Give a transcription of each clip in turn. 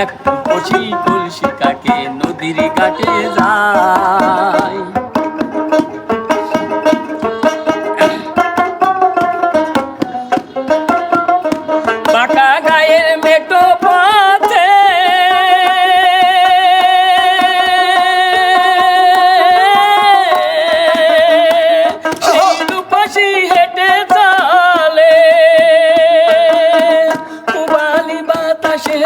এক কষি কলসি কাকে নদীর ঘাটে যায়। বাঁকা গায়ের মেটো পথে সেই রূপসী হেঁটে চলে, পুবালি বাতাসে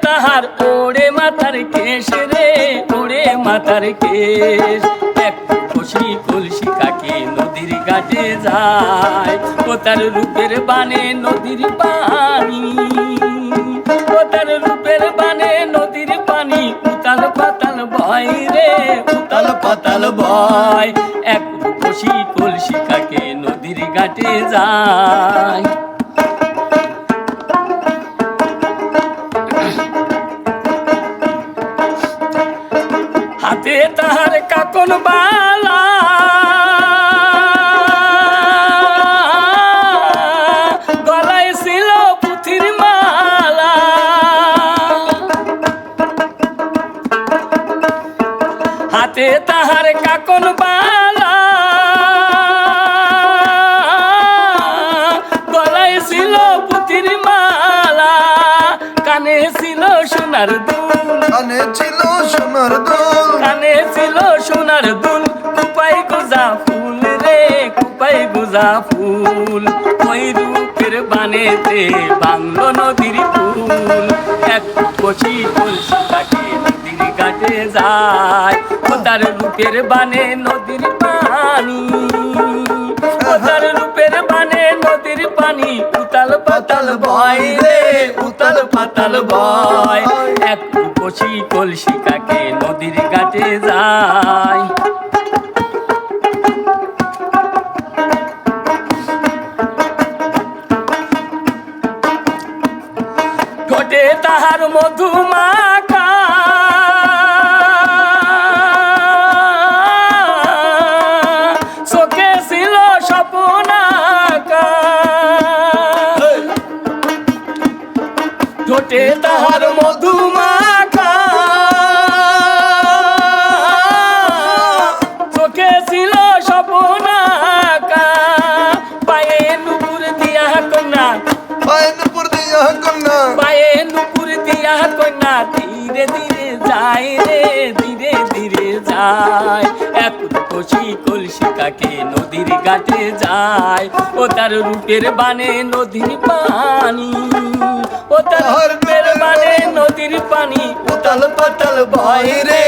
তাহার ওড়ে মাথার কেশ রে, ওড়ে মাথার কেশ। এক কষি কলসি কাকে নদীর ঘাটে যায়, ও তার রূপের বানে নদীর পানি, ও তার রূপের বানে নদীর পানি, উতাল পাতাল বয় রে, উতাল পাতাল বয়। এক কষি কলসি কাকে নদীর ঘাটে যায়। হাতে তাহার কাকন বালা, গলায় ছিল পুঁথির মালা, হাতে তাহার কাকন বালা, গলায় ছিল পুঁথির মালা, কানে ছিল সোনার দুল, কানে ছিল সোনার দুল, কানে ছিল সোনার দুল, কুপাই গোজা ফুল রে, কুপাই গোজা ফুল। ওই রূপের বানেতে বাংলো নদীর ফুল। এক কষি কলসি কাকে নদীর ঘাটে যায়, ও তার রূপের বানে নদীর পানি, ও তার রূপের বানে নদীর পানি, উতাল পাতাল বয় রে, উতাল পাতাল বয়। এক কষি কলসি কাকে নদীর ঘাটে যায়। ঠোঁটে তাহার মধু মাখা, চোখে ছিল স্বপ্ন আঁকা, ঠোঁটে তাহার মধু মাখা, চোখে ছিল স্বপ্ন আঁকা, পায়ে নুপুর দিয়া কন্যা, পায়ে নুপুর দিয়া কন্যা, পায়ে নুপুর দিয়া কন্যা, ধীরে ধীরে যায় রে, ধীরে ধীরে যায়। এক কষি কলসি কাকে নদীর ঘাটে যায়, ও তার রূপের বানে নদীর পানি, ও তার রূপের বানে নদীর পানি, উতাল পাতাল বয় রে,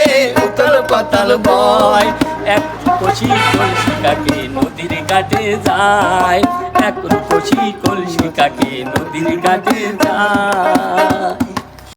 উতাল পাতাল বয়। এক কষি কলসি কাকে নদীর ঘাটে যায়, এক কষি কলসি কাকে নদীর ঘাটে যায়।